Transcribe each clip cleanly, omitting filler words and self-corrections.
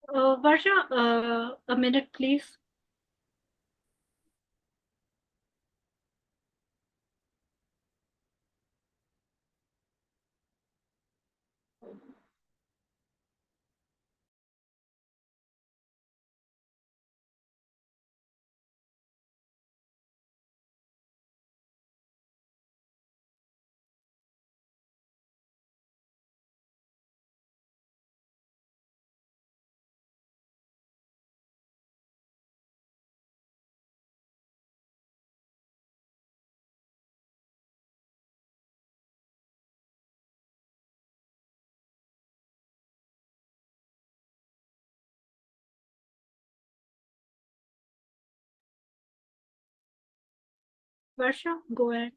Varsha, a minute, please. Varsha, go ahead.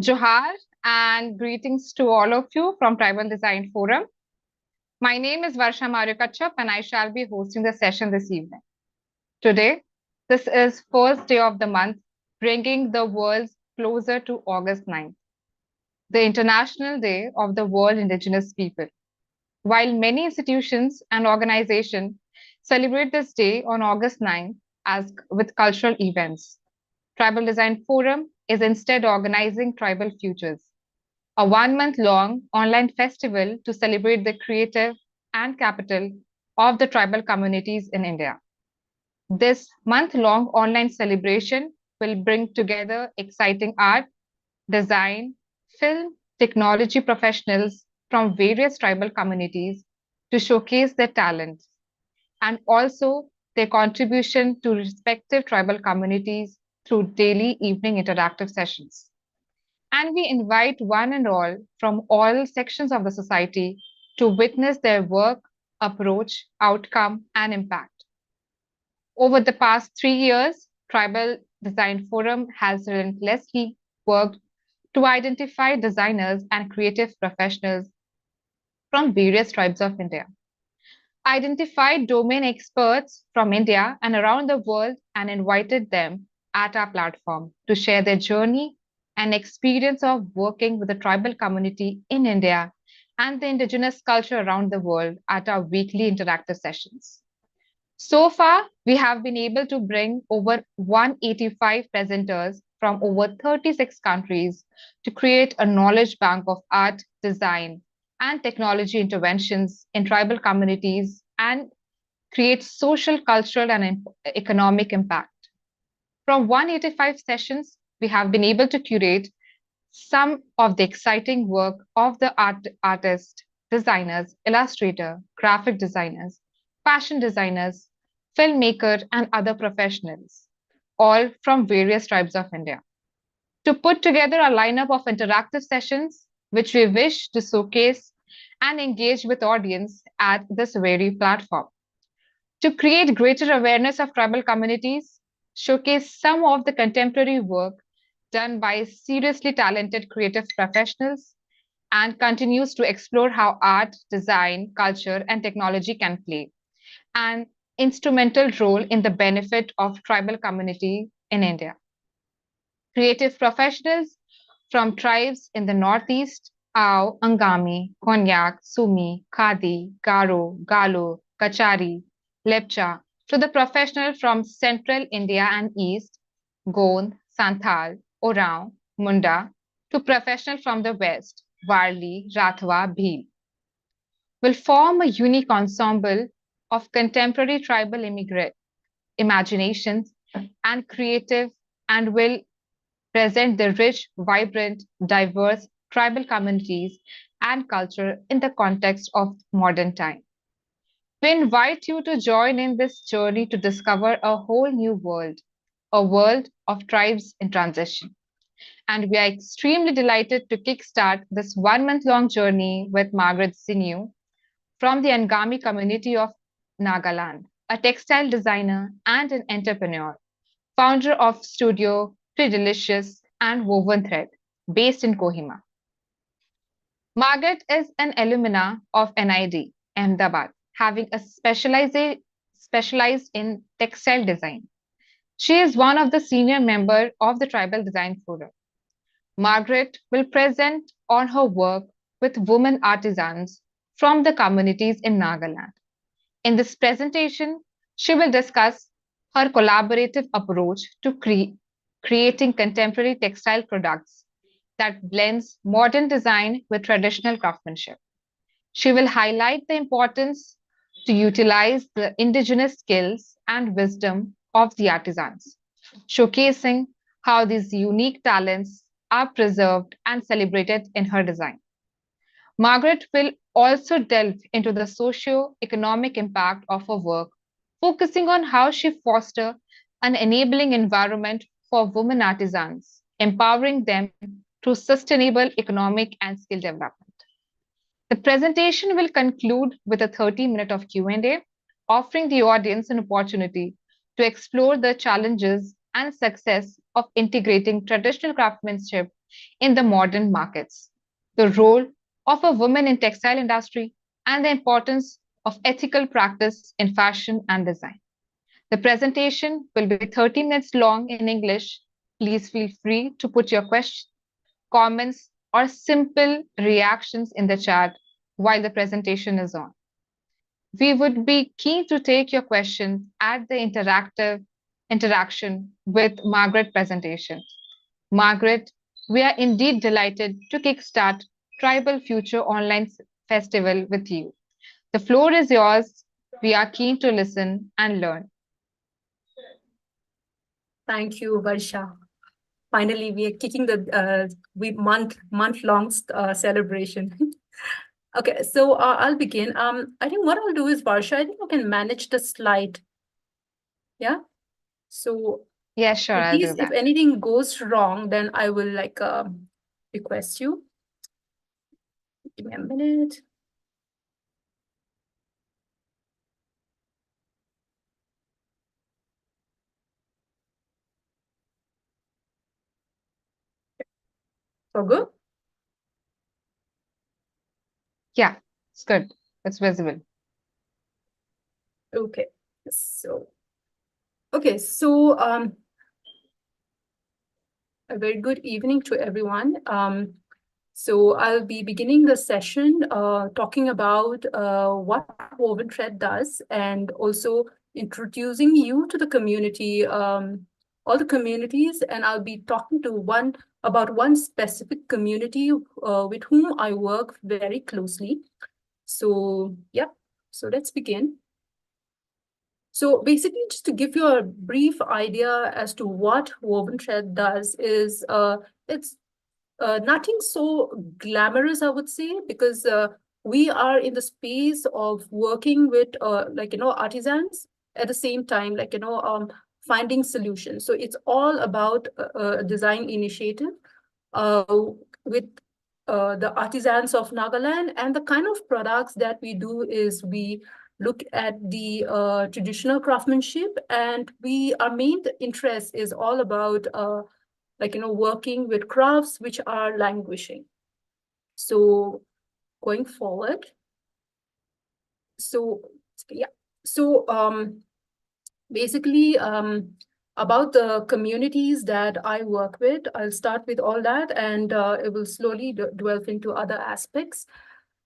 Johar and greetings to all of you from Tribal Design Forum. My name is Varsha Marukachap and I shall be hosting the session this evening. Today, this is first day of the month, bringing the world closer to August 9th, the International Day of the World Indigenous People. While many institutions and organizations celebrate this day on August 9th as with cultural events, Tribal Design Forum is instead organizing Tribal Futures, a 1 month long online festival to celebrate the creative and capital of the tribal communities in India. This month long online celebration will bring together exciting art, design, film, technology professionals from various tribal communities to showcase their talents and also their contribution to respective tribal communities through daily evening interactive sessions. And we invite one and all from all sections of the society to witness their work, approach, outcome, and impact. Over the past 3 years, Tribal Design Forum has relentlessly worked to identify designers and creative professionals from various tribes of India, identified domain experts from India and around the world, and invited them at our platform to share their journey and experience of working with the tribal community in India and the indigenous culture around the world at our weekly interactive sessions. So far, we have been able to bring over 185 presenters from over 36 countries to create a knowledge bank of art, design, and technology interventions in tribal communities and create social, cultural, and economic impact. From 185 sessions, we have been able to curate some of the exciting work of the artists, designers, illustrator, graphic designers, fashion designers, filmmaker, and other professionals, all from various tribes of India, to put together a lineup of interactive sessions which we wish to showcase and engage with audience at this very platform. To create greater awareness of tribal communities, showcase some of the contemporary work done by seriously talented creative professionals, and continues to explore how art, design, culture, and technology can play an instrumental role in the benefit of tribal community in India. Creative professionals from tribes in the Northeast, Ao, Angami, Konyak, Sumi, Khadi, Garo, Galo, Kachari, Lepcha, to the professional from Central India and East, Gond, Santhal, Oraon, Munda, to professional from the West, Warli, Rathwa, Bhil, will form a unique ensemble of contemporary tribal immigrant imaginations and creative and will present the rich, vibrant, diverse tribal communities and culture in the context of modern time. We invite you to join in this journey to discover a whole new world, a world of tribes in transition. And we are extremely delighted to kickstart this 1 month long journey with Margaret Sinu from the Angami community of Nagaland, a textile designer and an entrepreneur, founder of Studio Predelicious and Woven Thread, based in Kohima. Margaret is an alumna of NID, Ahmedabad, having specialized in textile design. She is one of the senior members of the Tribal Design Forum. Margaret will present on her work with women artisans from the communities in Nagaland. In this presentation, she will discuss her collaborative approach to creating contemporary textile products that blends modern design with traditional craftsmanship. She will highlight the importance to utilize the indigenous skills and wisdom of the artisans, showcasing how these unique talents are preserved and celebrated in her design. Margaret will also delve into the socio-economic impact of her work, focusing on how she fosters an enabling environment for women artisans, empowering them through sustainable economic and skill development. The presentation will conclude with a 30-minute of Q&A, offering the audience an opportunity to explore the challenges and success of integrating traditional craftsmanship in the modern markets, the role of a woman in textile industry, and the importance of ethical practice in fashion and design. The presentation will be 30 minutes long in English. Please feel free to put your questions, comments, or simple reactions in the chat while the presentation is on. We would be keen to take your questions at the interactive interaction with Margaret presentation. Margaret, we are indeed delighted to kickstart Tribal Future Online Festival with you. The floor is yours. We are keen to listen and learn. Thank you, Varsha. Finally, we are kicking the month-long celebration. Okay, so I'll begin. I think what I'll do is, Varsha, I think I can manage the slide. Yeah. So yeah, sure, I'll do that. If anything goes wrong, then I will request you. Give me a minute. So good? Yeah, it's good. It's visible. Okay. So a very good evening to everyone. So I'll be beginning the session talking about what Woven Thread does, and also introducing you to the community, all the communities, and I'll be talking to about one specific community with whom I work very closely. So yeah, so let's begin. So basically, just to give you a brief idea as to what Woven Thread does is it's nothing so glamorous, I would say, because we are in the space of working with artisans at the same time, finding solutions. So it's all about a design initiative with the artisans of Nagaland, and the kind of products that we do is we look at the traditional craftsmanship, and our main interest is all about working with crafts which are languishing. So going forward, so yeah, so basically about the communities that I work with, I'll start with all that, and it will slowly delve into other aspects.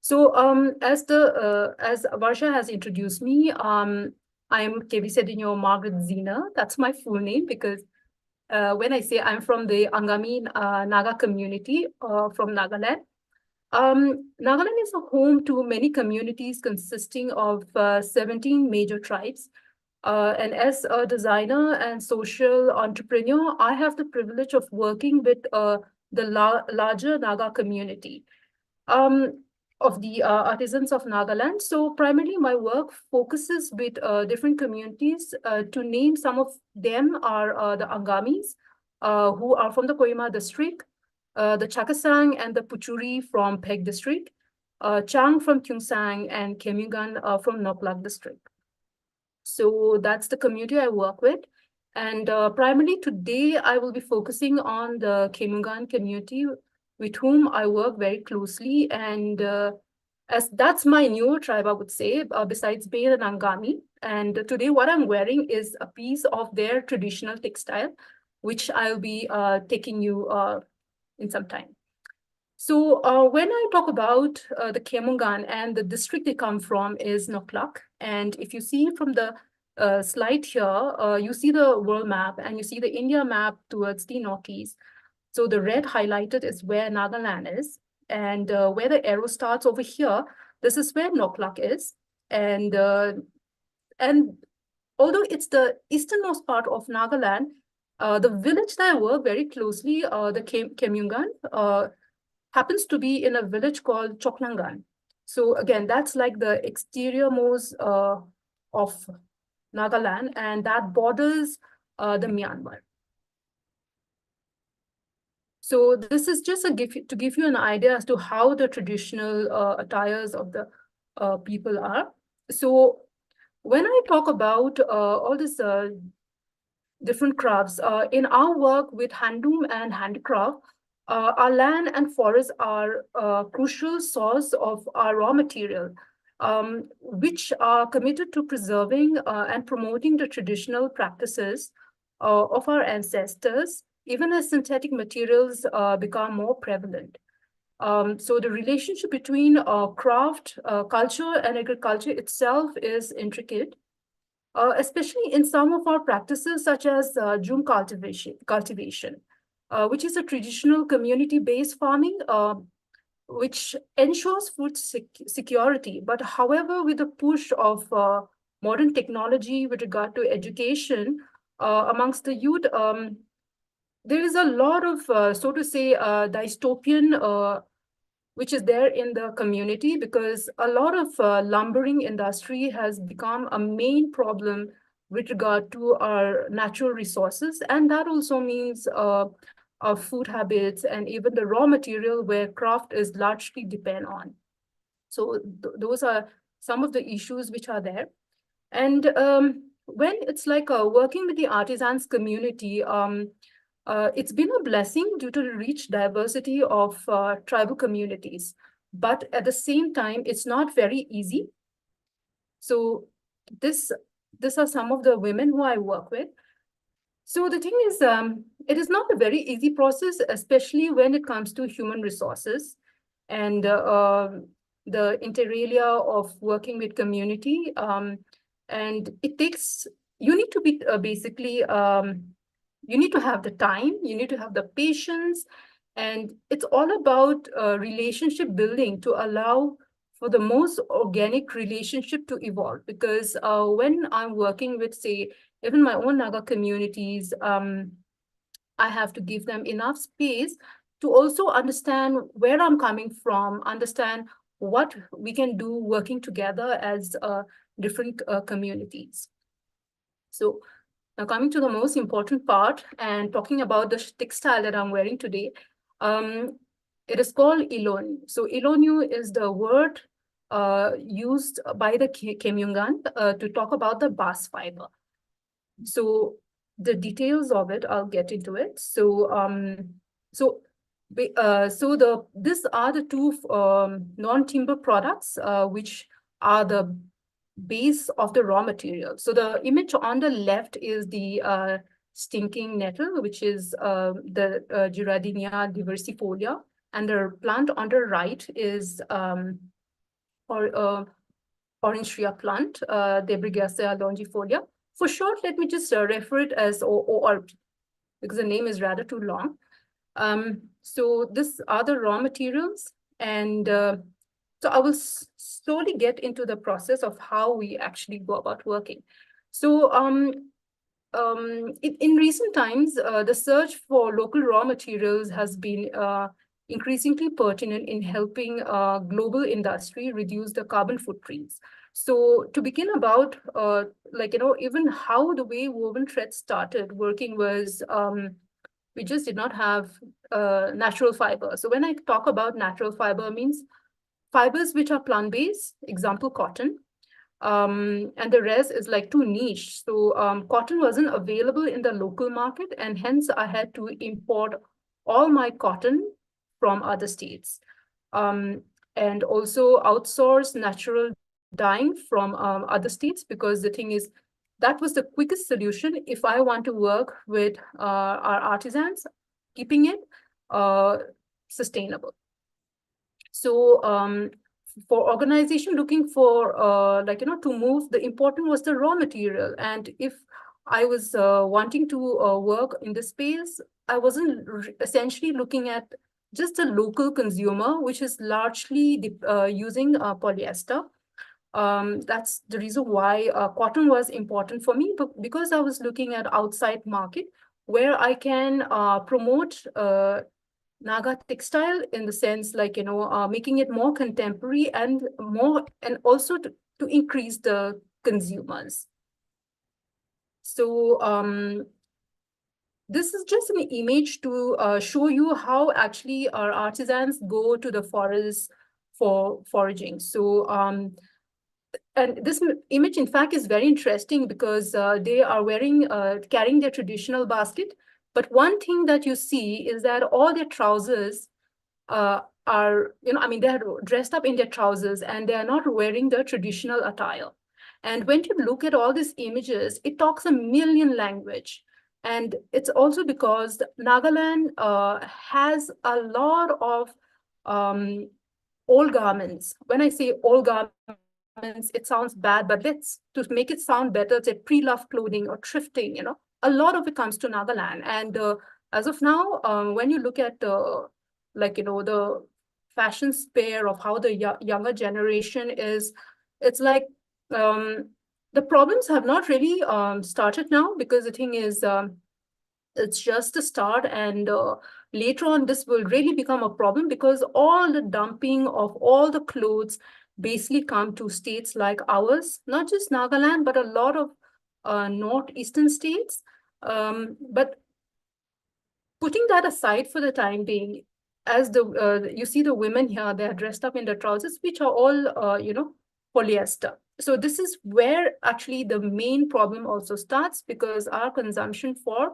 So as Varsha has introduced me, I'm Kevi Sedinho Margaret Zina. That's my full name, because when I say I'm from the Angami Naga community from Nagaland. Nagaland is a home to many communities consisting of 17 major tribes. And as a designer and social entrepreneur, I have the privilege of working with the larger Naga community of the artisans of Nagaland. So primarily my work focuses with different communities. To name some of them are the Angamis, who are from the Kohima district, the Chakasang and the Puchuri from Peg district, Chang from Kyungsang, and Kemugan from Noklak district. So that's the community I work with. And primarily today, I will be focusing on the Kemugan community, with whom I work very closely. And as that's my newer tribe, I would say, besides being an Angami. And today what I'm wearing is a piece of their traditional textile, which I'll be taking you in some time. So when I talk about the Kemungan, and the district they come from is Noklak. And if you see from the slide here, you see the world map and you see the India map towards the northeast. So the red highlighted is where Nagaland is. And where the arrow starts over here, this is where Noklak is. And although it's the easternmost part of Nagaland, the village that I work very closely, the Kemungan, happens to be in a village called Choklangan. So again, that's like the exteriormost of Nagaland, and that borders the Myanmar. So this is just to give you an idea as to how the traditional attires of the people are. So when I talk about all these different crafts, in our work with handloom and handicraft, our land and forests are a crucial source of our raw material, which are committed to preserving and promoting the traditional practices of our ancestors, even as synthetic materials become more prevalent. So the relationship between craft, culture, and agriculture itself is intricate, especially in some of our practices, such as jhum cultivation. Which is a traditional community-based farming, which ensures food security. But however, with the push of modern technology with regard to education amongst the youth, there is a lot of, so to say, dystopian, which is there in the community, because a lot of lumbering industry has become a main problem with regard to our natural resources. And that also means our food habits and even the raw material where craft is largely depend on. So those are some of the issues which are there. And when it's like working with the artisans community, it's been a blessing due to the rich diversity of tribal communities. But at the same time, it's not very easy. So these are some of the women who I work with. So the thing is, it is not a very easy process, especially when it comes to human resources and the inter alia of working with community. And it takes, you need to be basically, you need to have the time, you need to have the patience, and it's all about relationship building to allow for the most organic relationship to evolve. Because when I'm working with, say, even my own Naga communities, I have to give them enough space to also understand where I'm coming from, understand what we can do working together as different communities. So now coming to the most important part and talking about the textile that I'm wearing today, it is called Ilonu. So Ilonu is the word used by the Kemungan to talk about the bast fiber. So the details of it, I'll get into it. So these are the two non-timber products which are the base of the raw material. So the image on the left is the stinking nettle, which is the Girardinia diversifolia, and the plant on the right is orange shea plant, Debrygacea longifolia. For short, let me just refer it as OR, because the name is rather too long. So these are the raw materials, and so I will slowly get into the process of how we actually go about working. So in recent times, the search for local raw materials has been increasingly pertinent in helping global industry reduce the carbon footprints. So to begin about, even how the way woven thread started working was, we just did not have natural fiber. So when I talk about natural fiber, means fibers which are plant-based, example, cotton, and the rest is like too niche. So cotton wasn't available in the local market, and hence I had to import all my cotton from other states, and also outsource natural dyeing from other states, because the thing is, that was the quickest solution if I want to work with our artisans, keeping it sustainable. So for organization looking for to move, the important was the raw material. And if I was wanting to work in this space, I wasn't essentially looking at just the local consumer, which is largely using polyester. That's the reason why cotton was important for me, because I was looking at outside market where I can promote Naga textile in the sense making it more contemporary and also to increase the consumers. So this is just an image to show you how actually our artisans go to the forest for foraging. So and this image, in fact, is very interesting because they are carrying their traditional basket. But one thing that you see is that all their trousers are, they're dressed up in their trousers and they are not wearing the traditional attire. And when you look at all these images, it talks a million language. And it's also because Nagaland has a lot of old garments. When I say old garments, it sounds bad, but to make it sound better, it's a pre-loved clothing or thrifting, a lot of it comes to Nagaland. And as of now, when you look at the fashion spare of how the younger generation is, it's like the problems have not really started now, because the thing is, it's just a start, and later on this will really become a problem, because all the dumping of all the clothes basically come to states like ours, not just Nagaland, but a lot of northeastern states. But putting that aside for the time being, as you see the women here, they are dressed up in the trousers, which are all polyester. So this is where actually the main problem also starts, because our consumption for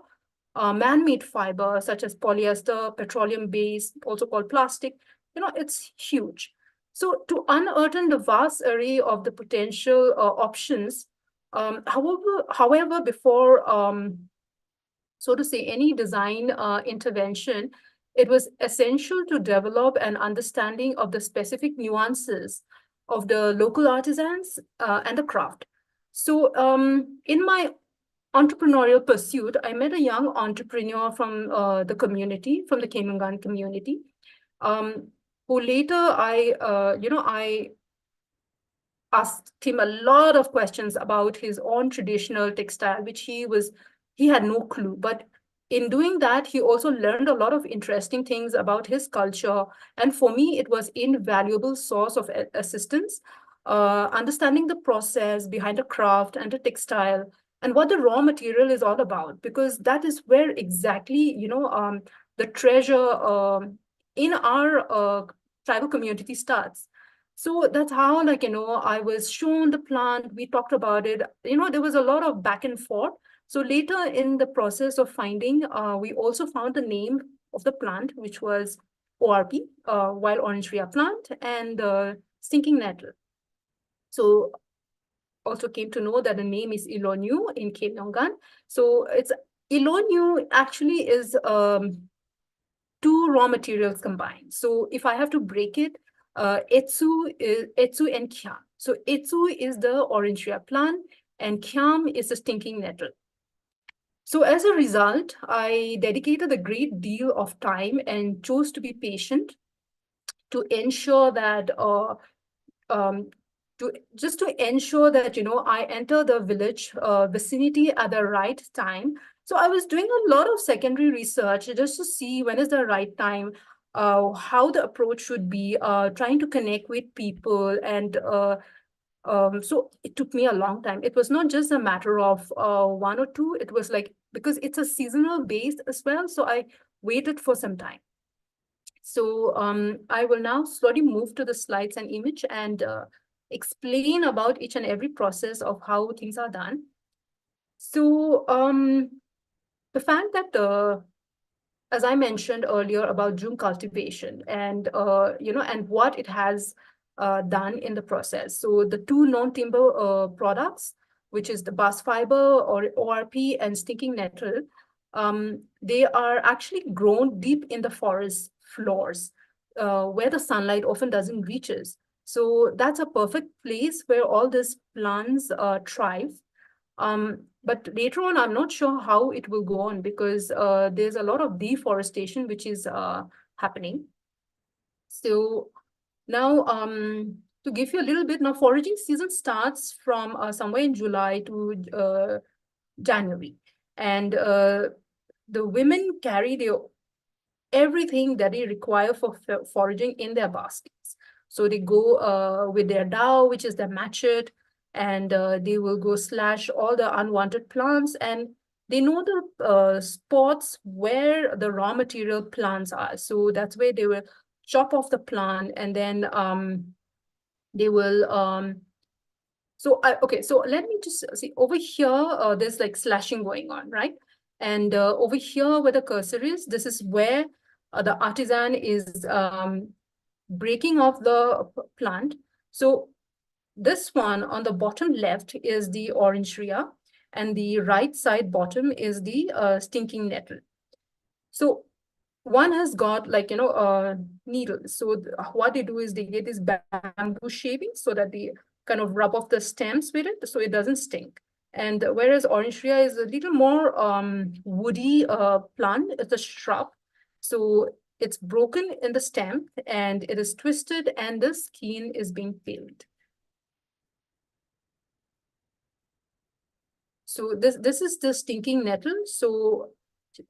man-made fiber, such as polyester, petroleum-based, also called plastic, it's huge. So to unearth the vast array of the potential options, however, before so to say any design intervention, it was essential to develop an understanding of the specific nuances of the local artisans and the craft. So in my entrepreneurial pursuit, I met a young entrepreneur from the community, from the Kemungan community, who later I asked him a lot of questions about his own traditional textile, which he had no clue. But in doing that, he also learned a lot of interesting things about his culture. And for me, it was invaluable source of assistance, understanding the process behind the craft and the textile, and what the raw material is all about, because that is where exactly, the treasure in our tribal community starts. So that's how, I was shown the plant, we talked about it, there was a lot of back and forth. So later in the process of finding, we also found the name of the plant, which was ORP, Wild Orange Rhea plant, and Stinking Nettle. So also came to know that the name is Ilonyu in Kemungan. So it's Ilonyu actually is two raw materials combined. So if I have to break it, Etsu and Kyam. So Etsu is the Orange Rhea plant, and Kyam is the Stinking Nettle. So as a result, I dedicated a great deal of time and chose to be patient to ensure that to ensure that I enter the village vicinity at the right time. So I was doing a lot of secondary research just to see when is the right time, how the approach should be, trying to connect with people. And so it took me a long time. It was not just a matter of 1 or 2. It was like, because it's a seasonal base as well. So I waited for some time. So I will now slowly move to the slides and image and explain about each and every process of how things are done. So the fact that as I mentioned earlier about Jhum cultivation and and what it has done in the process. So the two non-timber products, which is the bast fiber or ORP and Stinking Nettle, they are actually grown deep in the forest floors, where the sunlight often doesn't reaches. So that's a perfect place where all these plants thrive. But later on, I'm not sure how it will go on, because there's a lot of deforestation which is happening. So now, to give you a little bit, now foraging season starts from somewhere in July to January. And the women carry everything that they require for foraging in their baskets. So they go with their dao, which is their machete, and they will go slash all the unwanted plants, and they know the spots where the raw material plants are. So that's where they will chop off the plant, and then they will okay, so let me just see over here. There's like slashing going on, right? And over here where the cursor is, this is where the artisan is breaking off the plant. So this one on the bottom left is the orangeria, and the right side bottom is the stinking nettle. So one has got like, needles. So what they do is they get this bamboo shavings so that they kind of rub off the stems with it so it doesn't stink. And whereas orangeria is a little more woody plant, it's a shrub. So it's broken in the stem and it is twisted and the skin is being peeled. So this is the stinking nettle. So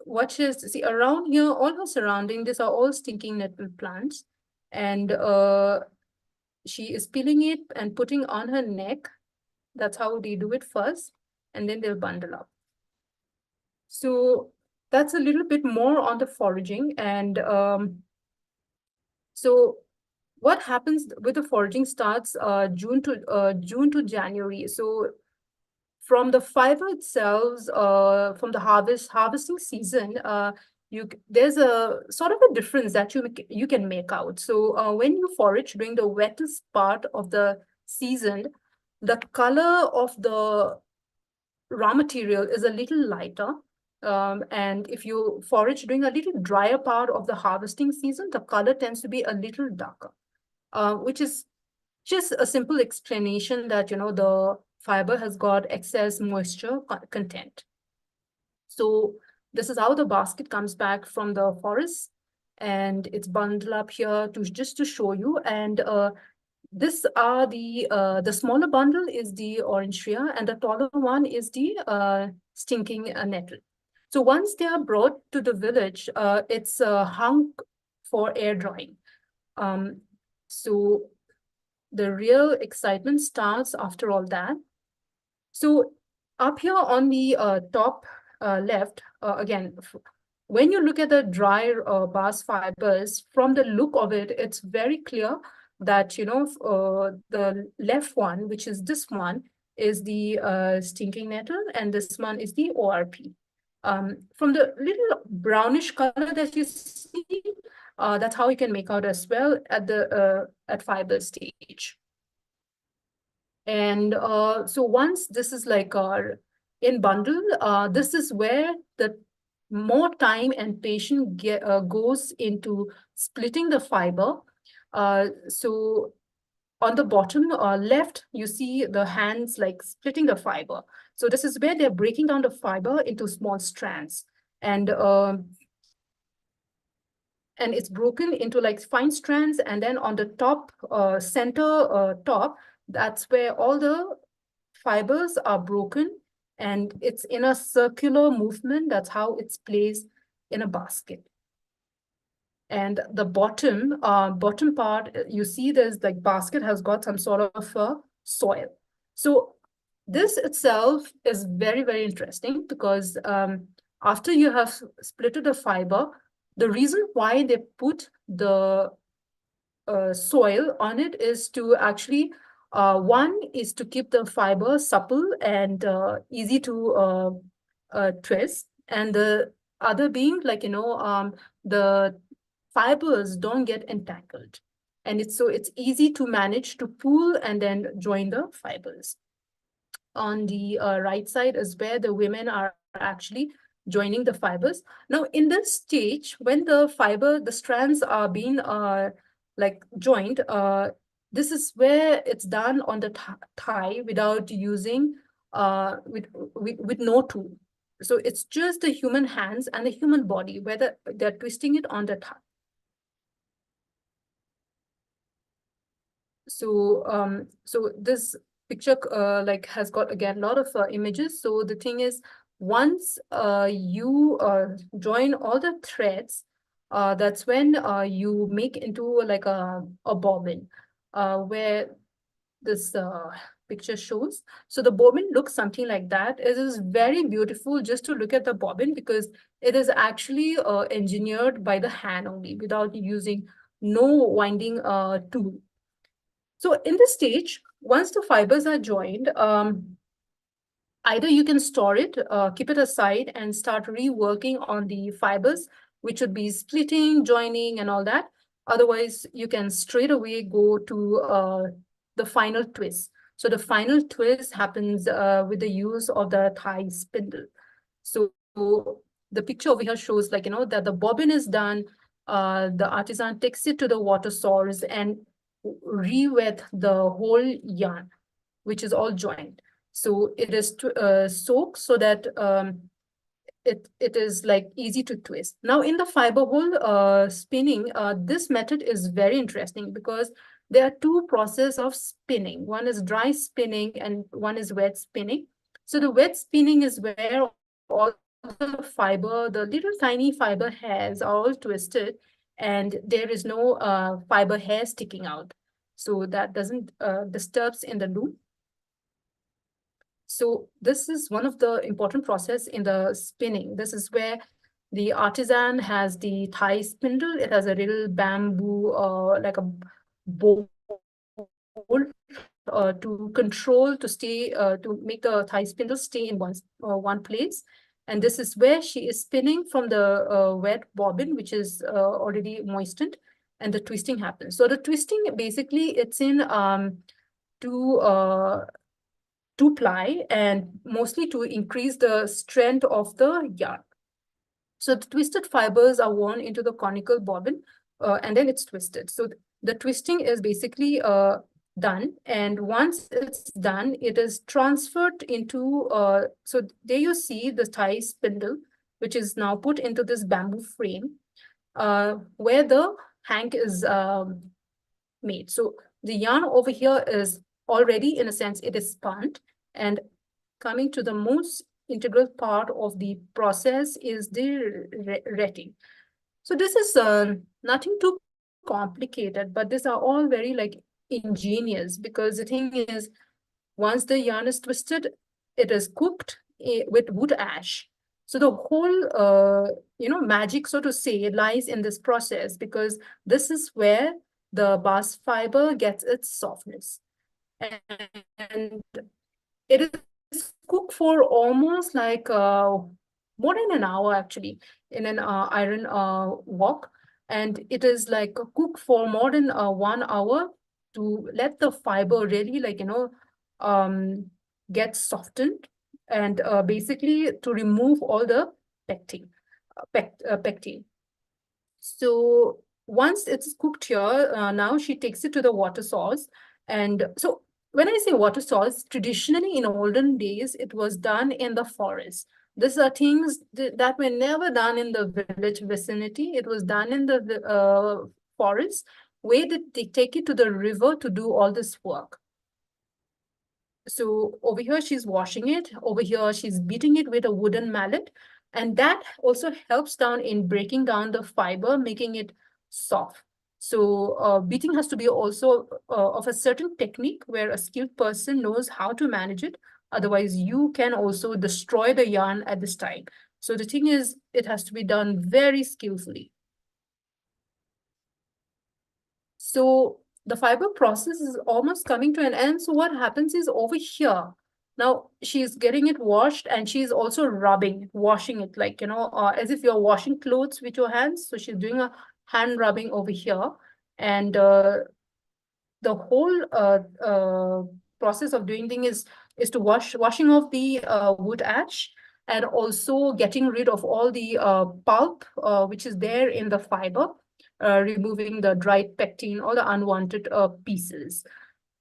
watch this. See, around here, all her surrounding, these are all stinking nettle plants. And she is peeling it and putting on her neck. That's how they do it first. And then they'll bundle up. So that's a little bit more on the foraging. And so what happens with the foraging starts June to January. So from the fiber itself, from the harvesting season, there's a sort of a difference that you can make out. So when you forage during the wettest part of the season, the color of the raw material is a little lighter. And if you forage during a little drier part of the harvesting season, the color tends to be a little darker, which is just a simple explanation that, the fiber has got excess moisture content. So this is how the basket comes back from the forest, and it's bundled up here just to show you. And this are the smaller bundle is the orangeria, and the taller one is the stinking nettle. So once they are brought to the village, it's hung for air drying. So the real excitement starts after all that. So up here on the top left, again, when you look at the dry bast fibers, from the look of it, it's very clear that, the left one, which is this one, is the stinking nettle, and this one is the ORP. From the little brownish color that you see, that's how you can make out as well at the at fiber stage. And so once this is like in bundle, this is where the more time and patience goes into splitting the fiber. So on the bottom left, you see the hands like splitting the fiber. So this is where they're breaking down the fiber into small strands. And it's broken into like fine strands. And then on the top, center top, that's where all the fibers are broken, and it's in a circular movement. That's how it's placed in a basket. And the bottom part, you see there's like basket has got some sort of soil. So this itself is very, very interesting, because after you have splitted the fiber, the reason why they put the soil on it is to actually, one is to keep the fiber supple and easy to twist, and the other being like, the fibers don't get entangled, and it's easy to manage to pull and then join the fibers. On the right side is where the women are actually joining the fibers. Now, in this stage, when the strands are being like joined, this is where it's done on the thigh without using with no tool. So it's just the human hands and the human body where they're twisting it on the thigh. So this picture like has got again a lot of images. So the thing is, once you join all the threads, that's when you make into like a bobbin, where this picture shows. So the bobbin looks something like that. It is very beautiful just to look at the bobbin because it is actually engineered by the hand only without using no winding tool. So in this stage, once the fibers are joined, either you can store it, keep it aside and start reworking on the fibers, which would be splitting, joining and all that. Otherwise, you can straight away go to the final twist. So the final twist happens with the use of the thigh spindle. So the picture over here shows like, that the bobbin is done, the artisan takes it to the water source and re-wet the whole yarn, which is all joined. So it is soaked so that it is like easy to twist. Now in the fiber hole spinning, this method is very interesting because there are two processes of spinning. One is dry spinning and one is wet spinning. So the wet spinning is where all the fiber, the little tiny fiber hairs are all twisted and there is no fiber hair sticking out. So that doesn't disturbs in the loom. So this is one of the important process in the spinning. This is where the artisan has the thigh spindle. It has a little bamboo, like a bowl to control, to stay, to make the thigh spindle stay in one place. And this is where she is spinning from the wet bobbin, which is already moistened, and the twisting happens. So the twisting, basically, it's in two ply and mostly to increase the strength of the yarn. So the twisted fibers are worn into the conical bobbin and then it's twisted. So the twisting is basically done. And once it's done, it is transferred into, so there you see the thigh spindle, which is now put into this bamboo frame where the hank is made. So the yarn over here is already, in a sense, it is spun. And coming to the most integral part of the process is the retting. So this is nothing too complicated, but these are all very like ingenious because the thing is, once the yarn is twisted, it is cooked with wood ash. So the whole, magic, so to say, lies in this process because this is where the bast fiber gets its softness. And it is cooked for almost like more than an hour actually in an iron wok. And it is like cooked for more than 1 hour to let the fiber really like, get softened and basically to remove all the pectin. So once it's cooked here, now she takes it to the water source. And so when I say water source, traditionally in olden days, it was done in the forest. These are things that were never done in the village vicinity. It was done in the forest, where they take it to the river to do all this work. So over here, she's washing it. Over here, she's beating it with a wooden mallet. And that also helps down in breaking down the fiber, making it soft. So beating has to be also of a certain technique where a skilled person knows how to manage it. Otherwise, you can also destroy the yarn at this time. So the thing is, it has to be done very skillfully. So the fiber process is almost coming to an end. So what happens is over here, now she's getting it washed and she's also washing it like, as if you're washing clothes with your hands. So she's doing a hand rubbing over here. And the whole process of doing thing is to washing off the wood ash. and also getting rid of all the pulp which is there in the fiber, removing the dried pectin, all the unwanted pieces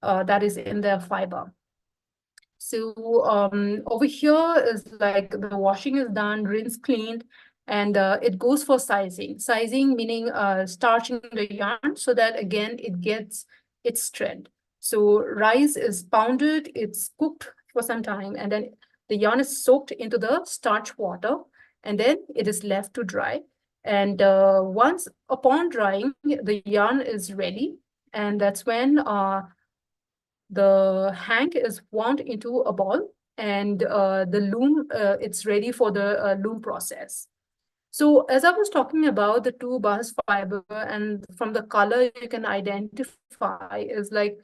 that is in the fiber. So over here is like the washing is done, rinse, cleaned, and it goes for sizing. Sizing meaning starching the yarn so that again it gets its strength. So rice is pounded, it's cooked for some time, and then the yarn is soaked into the starch water, and then it is left to dry. And once upon drying, the yarn is ready, and that's when the hank is wound into a ball, and the loom, it's ready for the loom process. So as I was talking about the two bast fiber, and from the color you can identify is like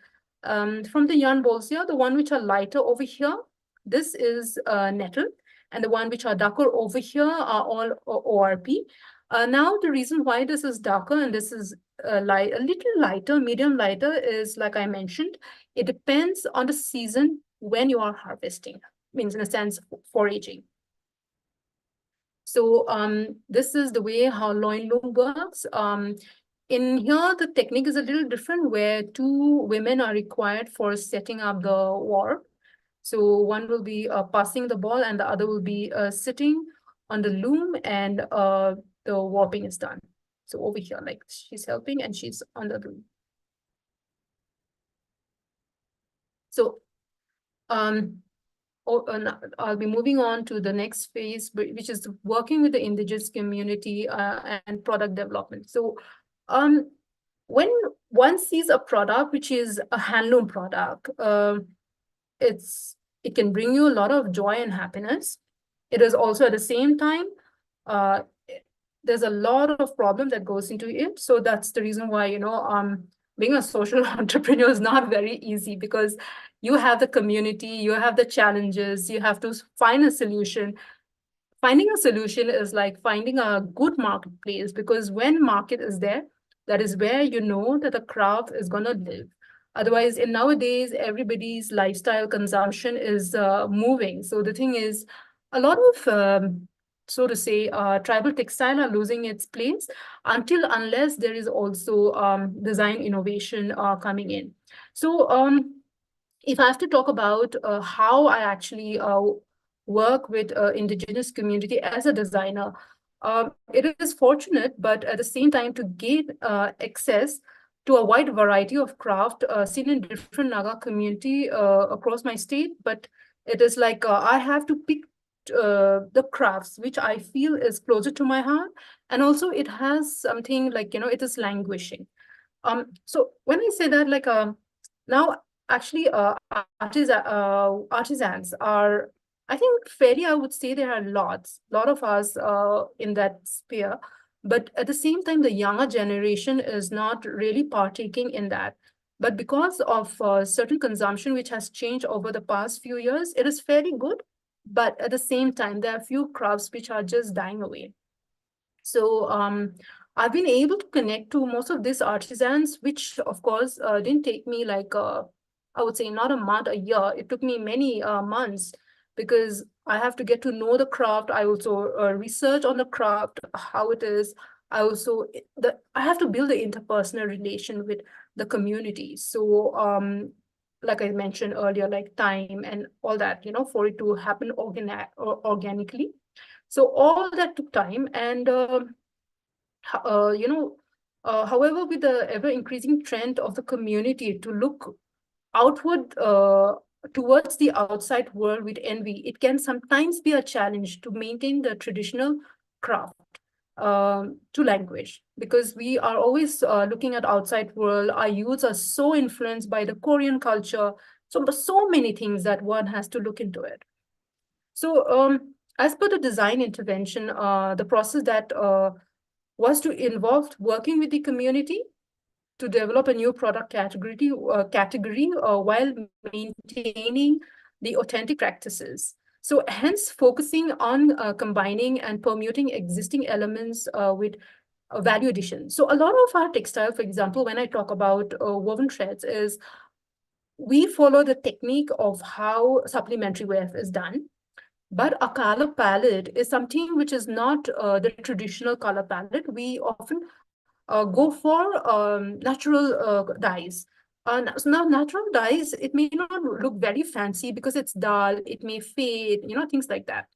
from the yarn balls here, the one which are lighter over here, this is nettle, and the one which are darker over here are all ORP. Now the reason why this is darker and this is a little lighter, medium lighter, is like I mentioned, it depends on the season when you are harvesting, means in a sense foraging. So this is the way how loin loom works. In here, the technique is a little different, where two women are required for setting up the warp. So one will be passing the ball, and the other will be sitting on the loom, and the warping is done. So over here, like she's helping and she's on the loom. So I'll be moving on to the next phase, which is working with the indigenous community and product development. So when one sees a product which is a handloom product, it can bring you a lot of joy and happiness. It is also at the same time, there's a lot of problem that goes into it. So that's the reason why, being a social entrepreneur is not very easy, because you have the community, you have the challenges, you have to find a solution. Finding a solution is like finding a good marketplace, because when market is there, that is where you know that the craft is going to live. Otherwise, in nowadays, everybody's lifestyle consumption is moving. So the thing is, a lot of so to say, tribal textile are losing its place unless there is also design innovation coming in. So if I have to talk about how I actually work with indigenous community as a designer, it is fortunate, but at the same time, to gain access to a wide variety of craft seen in different Naga community across my state. But it is like I have to pick the crafts which I feel is closer to my heart, and also it has something like, it is languishing. So when I say that, like now actually artisans are, I think fairly, I would say there are a lot of us in that sphere, but at the same time, the younger generation is not really partaking in that. But because of certain consumption which has changed over the past few years, it is fairly good. But at the same time, there are a few crafts which are just dying away. So I've been able to connect to most of these artisans, which of course didn't take me like, I would say not a month, a year. It took me many months, because I have to get to know the craft. I also research on the craft, how it is. I also, I have to build the interpersonal relation with the community. So like I mentioned earlier, like time and all that, for it to happen organically. So all that took time. And, however, with the ever increasing trend of the community to look outward towards the outside world with envy, it can sometimes be a challenge to maintain the traditional craft to language, because we are always looking at outside world. Our youths are so influenced by the Korean culture, so many things that one has to look into it. So as per the design intervention, the process that was to involve working with the community to develop a new product category while maintaining the authentic practices. So hence focusing on combining and permuting existing elements with value addition. So a lot of our textile, for example, when I talk about woven threads, is we follow the technique of how supplementary weave is done. But a color palette is something which is not the traditional color palette. We often go for natural dyes. So now natural dyes, it may not look very fancy because it's dull, it may fade, things like that,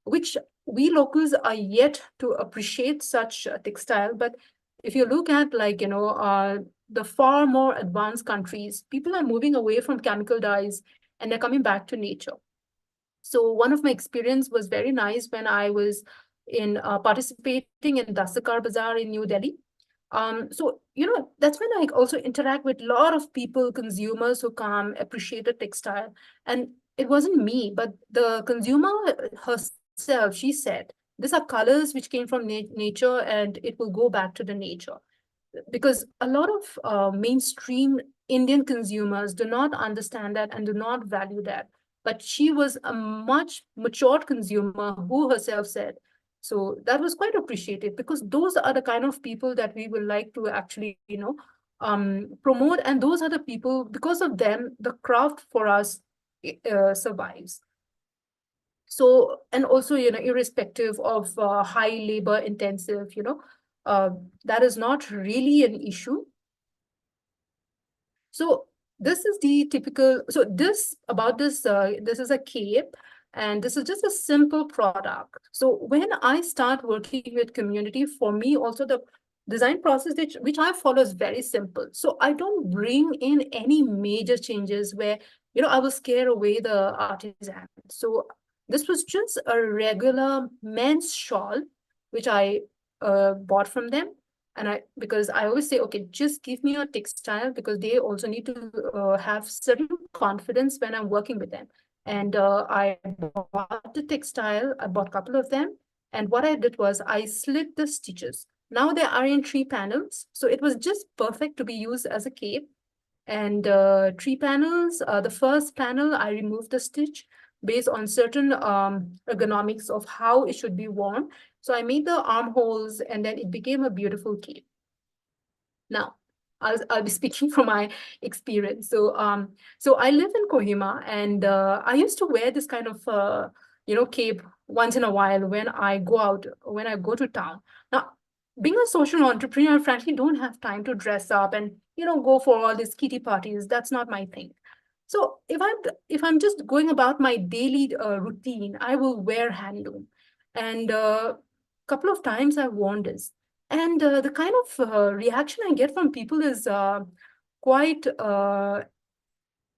which we locals are yet to appreciate such textile. But if you look at the far more advanced countries, people are moving away from chemical dyes and they're coming back to nature. So one of my experience was very nice when I was in participating in Dastakar Bazaar in New Delhi. So, that's when I also interact with a lot of people, consumers who come, appreciate the textile. And it wasn't me, but the consumer herself, she said, these are colors which came from nature and it will go back to the nature. Because a lot of mainstream Indian consumers do not understand that and do not value that. But she was a much matured consumer who herself said, so that was quite appreciated, because those are the kind of people that we would like to actually, promote. And those are the people, because of them, the craft for us survives. So, and also, irrespective of high labor intensive, that is not really an issue. So this is the typical, so this is a cape, and this is just a simple product. So when I start working with community, for me also the design process which I follow is very simple. So I don't bring in any major changes where, I will scare away the artisan. So this was just a regular men's shawl, which I bought from them. And because I always say, okay, just give me your textile, because they also need to have certain confidence when I'm working with them. And I bought the textile, I bought a couple of them. And what I did was I slit the stitches. Now they are in 3 panels. So it was just perfect to be used as a cape. And 3 panels, the first panel, I removed the stitch based on certain ergonomics of how it should be worn. So I made the armholes, and then it became a beautiful cape. Now, I'll be speaking from my experience. So I live in Kohima, and I used to wear this kind of cape once in a while when I go to town. Now, being a social entrepreneur, I frankly don't have time to dress up and go for all these kitty parties. That's not my thing. So if I'm just going about my daily routine, I will wear handloom. And a couple of times I've worn this. And the kind of reaction I get from people is quite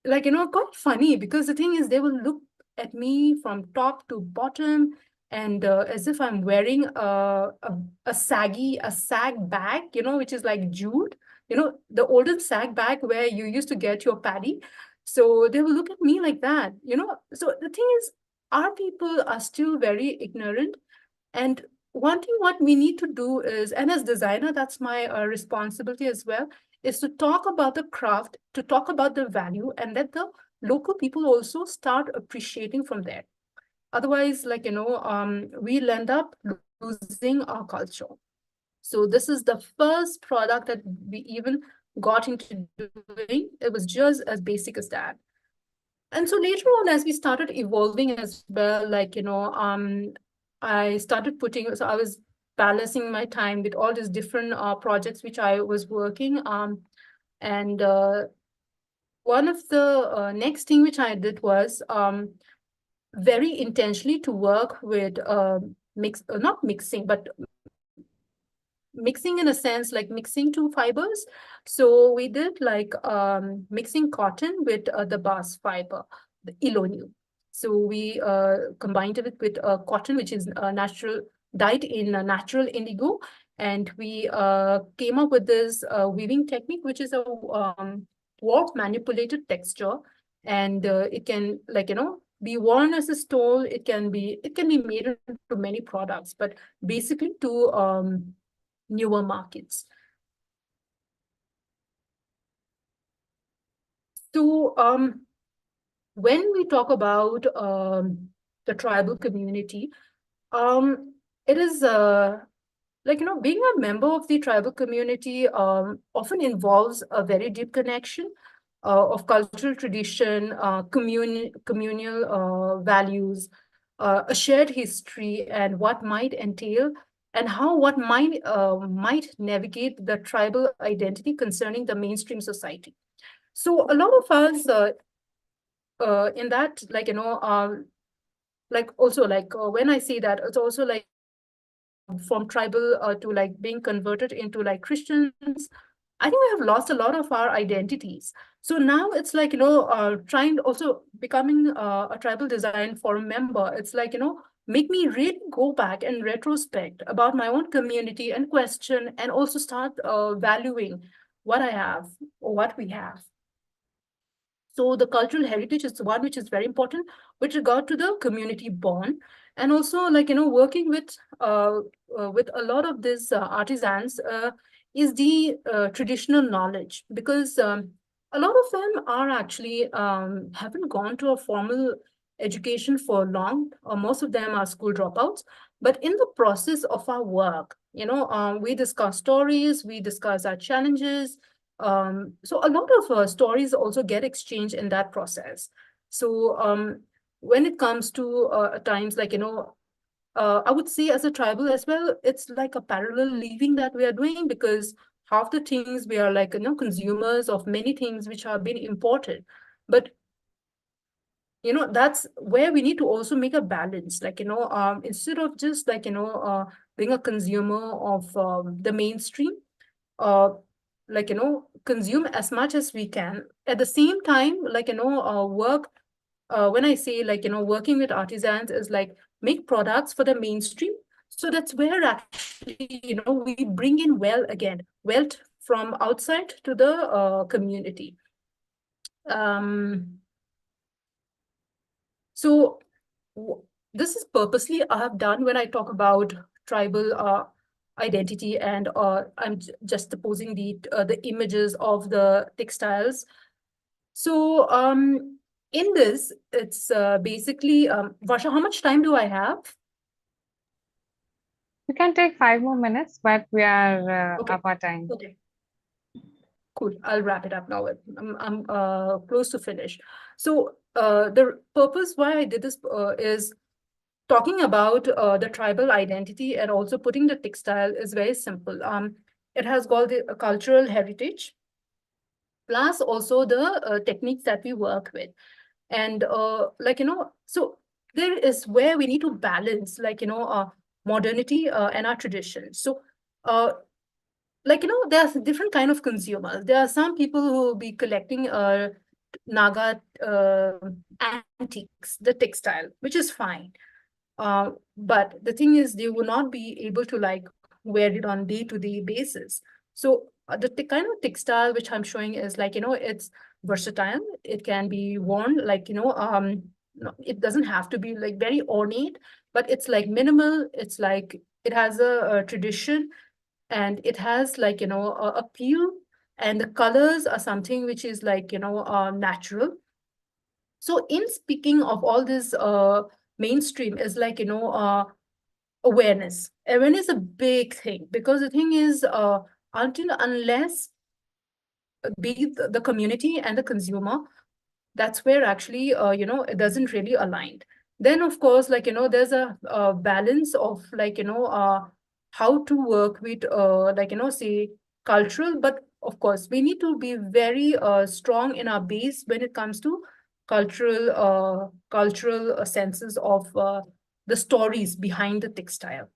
quite funny, because the thing is, they will look at me from top to bottom, and as if I'm wearing a sag bag, which is like jute, the olden sag bag where you used to get your paddy. So they will look at me like that. So the thing is, our people are still very ignorant. And one thing what we need to do is, and as designer, that's my responsibility as well, is to talk about the craft, to talk about the value, and let the local people also start appreciating from there. Otherwise, we'll end up losing our culture. So this is the first product that we even got into doing. It was just as basic as that. And so later on, as we started evolving as well, I started so I was balancing my time with all these different projects which I was working. And one of the next thing which I did was very intentionally to work with not mixing, but mixing in a sense, like mixing 2 fibers. So we did mixing cotton with the bast fiber, the Ilonu. So we combined it with cotton, which is natural, dyed in natural indigo. And we came up with this weaving technique, which is a warp manipulated texture. And it can be worn as a stole. It can be made into many products, but basically to newer markets. So when we talk about the tribal community, it is being a member of the tribal community often involves a very deep connection of cultural tradition, communal values, a shared history and what might entail, and how what might navigate the tribal identity concerning the mainstream society. So a lot of us in that, like also like when I say that, it's also like from tribal to like being converted into like Christians. I think we have lost a lot of our identities. So now it's like, trying also becoming a tribal design forum member. It's like, make me really go back and retrospect about my own community and question, and also start valuing what I have or what we have. So the cultural heritage is one which is very important with regard to the community bond, and also like working with a lot of these artisans is the traditional knowledge, because a lot of them are actually haven't gone to a formal education for long, or most of them are school dropouts. But in the process of our work, we discuss stories, we discuss our challenges, so a lot of stories also get exchanged in that process. So when it comes to times like, I would say as a tribal as well, it's like a parallel living that we are doing, because half the things we are like, consumers of many things which are being imported. But that's where we need to also make a balance, like instead of just like being a consumer of the mainstream, uh like consume as much as we can, at the same time like work, when I say like working with artisans is like make products for the mainstream. So that's where actually we bring in wealth from outside to the community. So this is purposely I have done when I talk about tribal identity, and I'm just supposing the images of the textiles. So in this, it's basically, Varsha, how much time do I have? You can take 5 more minutes, but we are Okay. up our time. Okay. Cool. I'll wrap it up now. I'm close to finish. So the purpose why I did this is talking about the tribal identity, and also putting the textile is very simple. It has got the cultural heritage, plus also the techniques that we work with. And so there is where we need to balance like, modernity and our tradition. So there's different kind of consumers. There are some people who will be collecting Naga antiques, the textile, which is fine. But the thing is, they will not be able to like wear it on day-to-day basis. So the kind of textile which I'm showing is like, it's versatile. It can be worn like, no, it doesn't have to be like very ornate, but it's like minimal. It's like it has a tradition, and it has like, a appeal, and the colors are something which is like, natural. So in speaking of all this mainstream is like, awareness. Awareness is a big thing, because the thing is, unless be the community and the consumer, that's where actually, it doesn't really align. Then of course, like, there's a balance of like, how to work with, like, say cultural, but of course we need to be very strong in our base when it comes to cultural senses of the stories behind the textile.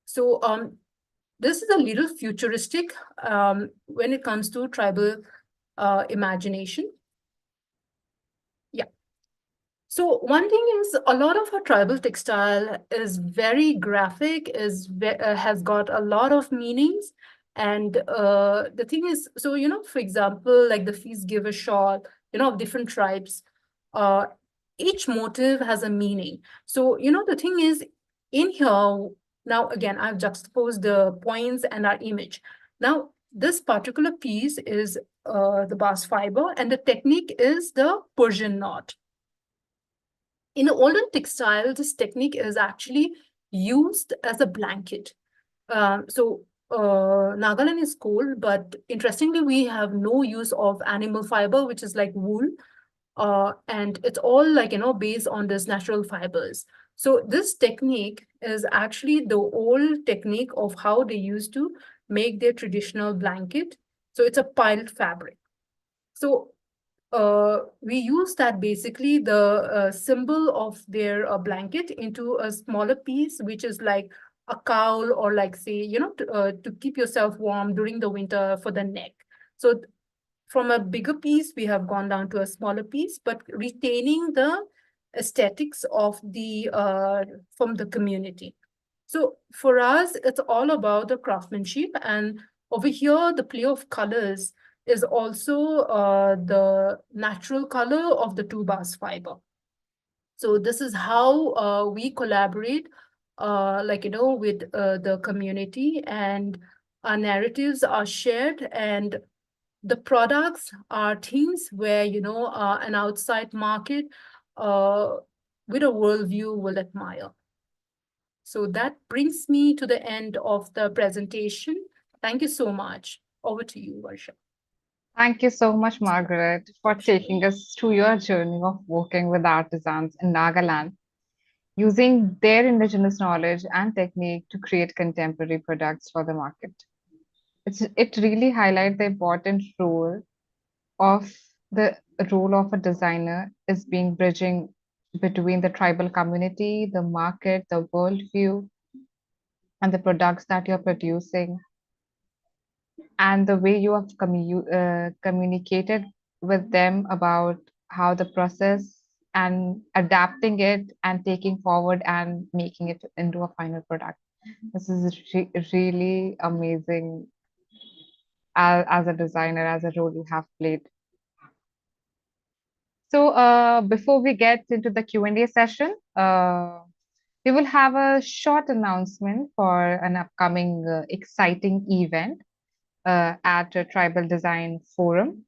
So this is a little futuristic when it comes to tribal imagination. Yeah. So one thing is, a lot of our tribal textile is very graphic, has got a lot of meanings. And the thing is, so, for example, like the feast giver shawl, of different tribes, each motive has a meaning. So, the thing is, in here, now again, I've juxtaposed the points and our image. Now, this particular piece is the bast fiber, and the technique is the Persian knot. In the olden textile, this technique is actually used as a blanket. So Nagaland is cold, but interestingly, we have no use of animal fiber, which is like wool. And it's all like, based on this natural fibers. So this technique is actually the old technique of how they used to make their traditional blanket. So it's a piled fabric. So we use that basically the symbol of their blanket into a smaller piece, which is like a cowl, or like, say, to keep yourself warm during the winter for the neck. So from a bigger piece, we have gone down to a smaller piece, but retaining the aesthetics of the from the community. So for us, it's all about the craftsmanship. And over here, the play of colors is also the natural color of the 2-bars fiber. So this is how we collaborate, with the community, and our narratives are shared, and the products are things where, an outside market uh, with a worldview will admire. So that brings me to the end of the presentation. Thank you so much. Over to you, Varsha. Thank you so much, Margaret, for taking us through your journey of working with artisans in Nagaland, using their indigenous knowledge and technique to create contemporary products for the market. It really highlights the important of the role of a designer is being bridging between the tribal community, the market, the worldview, and the products that you're producing, and the way you have communicated with them about how the process and adapting it and taking forward and making it into a final product. This is really amazing as a designer, as a role you have played. So before we get into the Q&A session, we will have a short announcement for an upcoming exciting event at a Tribal Design Forum.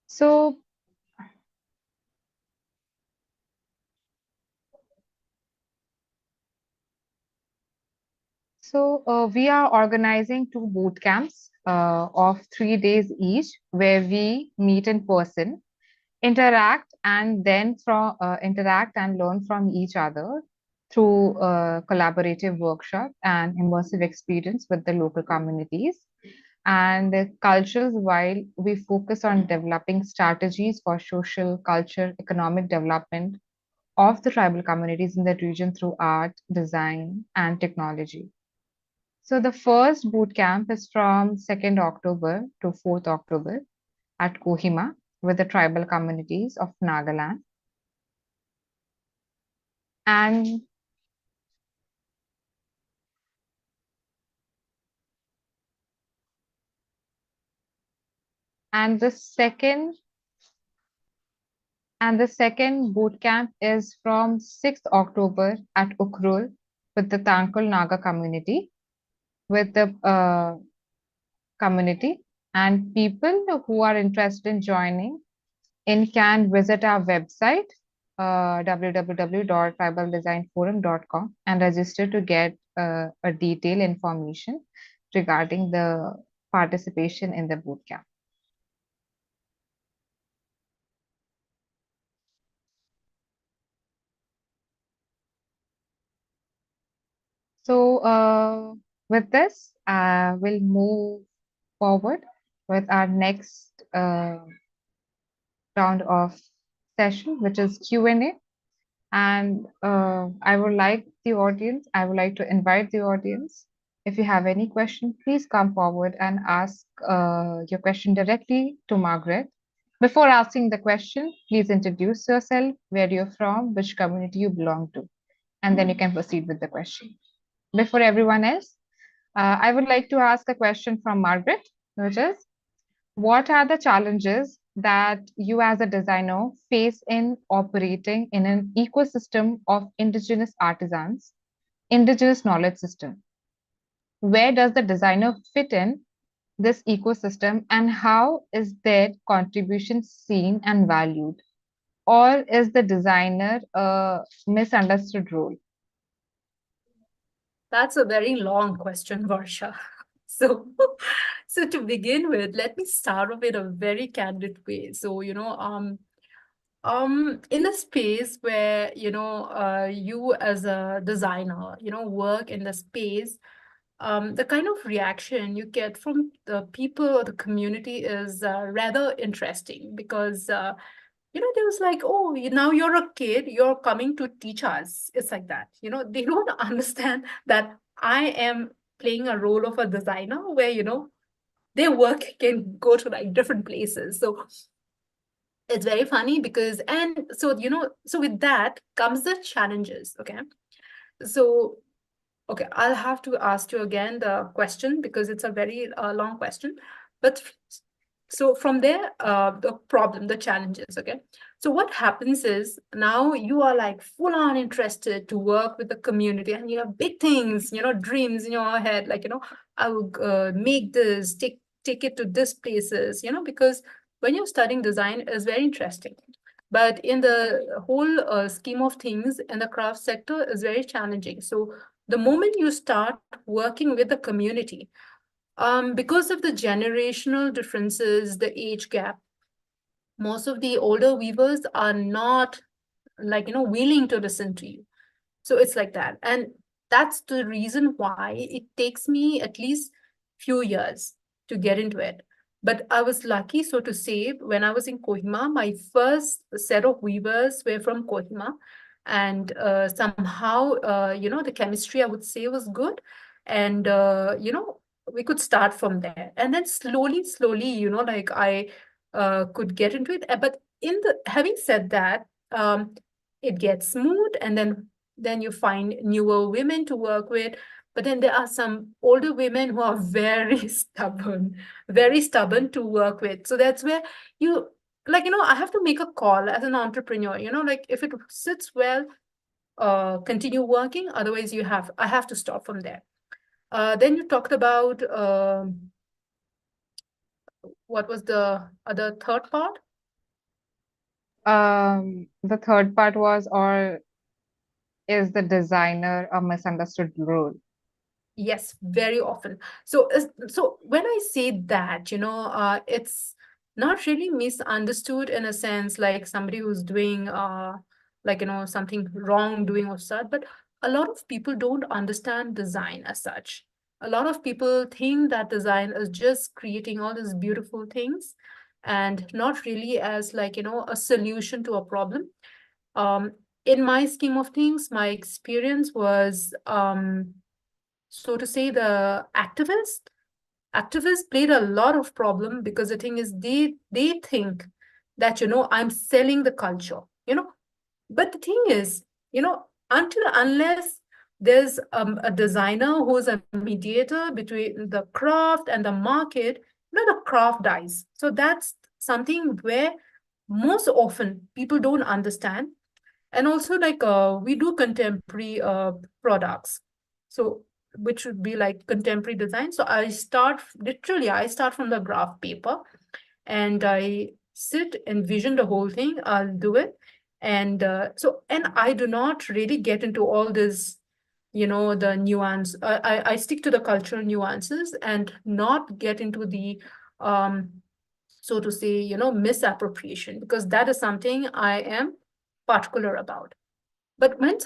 So we are organizing 2 boot camps of 3 days each, where we meet in person, interact, and then interact and learn from each other through collaborative workshop and immersive experience with the local communities. And cultures, while we focus on developing strategies for social, culture, economic development of the tribal communities in the region through art, design, and technology. So the first boot camp is from 2nd October to 4th October at Kohima with the tribal communities of Nagaland. And the second boot camp is from 6th October at Ukhrul with the Tangkol Naga community, with the community, and people who are interested in joining in can visit our website www.tribaldesignforum.com and register to get a detailed information regarding the participation in the bootcamp. So with this, we'll move forward with our next round of session, which is Q&A. And I would like to invite the audience. If you have any question, please come forward and ask your question directly to Margaret. Before asking the question, please introduce yourself, where you're from, which community you belong to, and then you can proceed with the question. Before everyone else, I would like to ask a question from Margaret, which is, what are the challenges that you as a designer face in operating in an ecosystem of indigenous artisans, indigenous knowledge system? Where does the designer fit in this ecosystem, and how is their contribution seen and valued? Or is the designer a misunderstood role? That's a very long question, Varsha. So, so to begin with, let me start off in a very candid way. So, in a space where, you as a designer, work in the space, the kind of reaction you get from the people or the community is rather interesting because, there was like, oh, now you're a kid, you're coming to teach us. It's like that. They don't understand that I am playing a role of a designer where, their work can go to like different places. So it's very funny because, and so, so with that comes the challenges. Okay. So, okay, I'll have to ask you again the question because it's a very long question. But so from there, the problem, the challenges, okay? So what happens is now you are like full on interested to work with the community and you have big things, dreams in your head, like, I will make this, take it to this places, because when you're studying design, it's very interesting. But in the whole scheme of things in the craft sector is very challenging. So the moment you start working with the community, because of the generational differences, the age gap, most of the older weavers are not like, willing to listen to you. So it's like that. And that's the reason why it takes me at least few years to get into it. But I was lucky, so to say, when I was in Kohima, my first set of weavers were from Kohima. And somehow, the chemistry, I would say, was good. And, we could start from there. And then slowly, like I could get into it. But having said that, it gets smooth and then you find newer women to work with, but then there are some older women who are very stubborn to work with. So that's where you like, I have to make a call as an entrepreneur, like if it sits well, continue working, otherwise I have to stop from there. Then you talked about what was the other third part? The third part was, or is the designer a misunderstood role? Yes, very often. So when I say that, it's not really misunderstood in a sense like somebody who's doing like, something wrong doing or such, but a lot of people don't understand design as such. A lot of people think that design is just creating all these beautiful things and not really as like, a solution to a problem. Um, in my scheme of things, my experience was so to say the activists played a lot of problem because the thing is they think that I'm selling the culture, but the thing is, until unless there's a designer who's a mediator between the craft and the market, the craft dies. So that's something where most often people don't understand. And also like we do contemporary products, so which would be like contemporary design. So I start from the graph paper and I sit and vision the whole thing. I'll do it. And and I do not really get into all this, the nuance. I stick to the cultural nuances and not get into the so to say, misappropriation, because that is something I am particular about. But when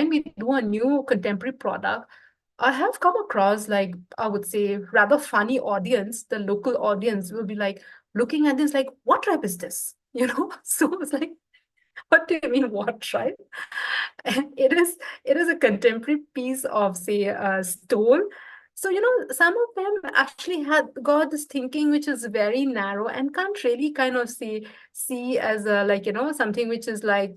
we do a new contemporary product, I have come across, like, I would say, rather funny audience. The local audience will be like looking at this like, what tribe is this? So it's like, what do you mean, what tribe? And it is a contemporary piece of, say, stone. So, some of them actually had got this thinking which is very narrow and can't really kind of see as a, like, something which is like,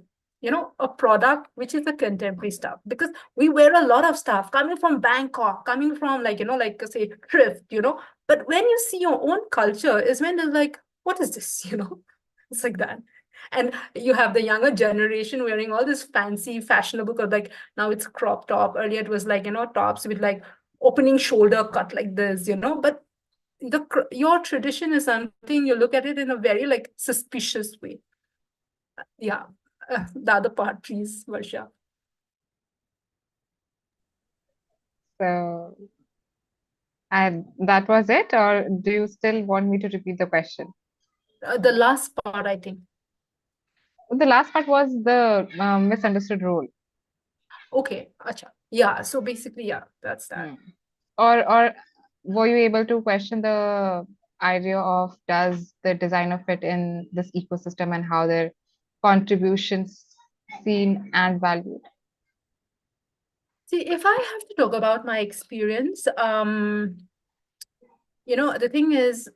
a product which is a contemporary stuff, because we wear a lot of stuff coming from Bangkok, coming from, like, like say thrift, but when you see your own culture is when they're like, what is this? It's like that. And you have the younger generation wearing all this fancy fashionable clothes, like now it's crop top. Earlier it was like, tops with like opening shoulder cut like this, but your tradition is something you look at it in a very like suspicious way. Yeah. The other part, please, Varsha. So, And that was it, or do you still want me to repeat the question? The last part, I think. The last part was the misunderstood role. Okay, acha. Yeah, so basically, yeah, that's that. Hmm. Or were you able to question the idea of does the designer fit in this ecosystem and how their contributions seen and valued? See, if I have to talk about my experience, the thing is,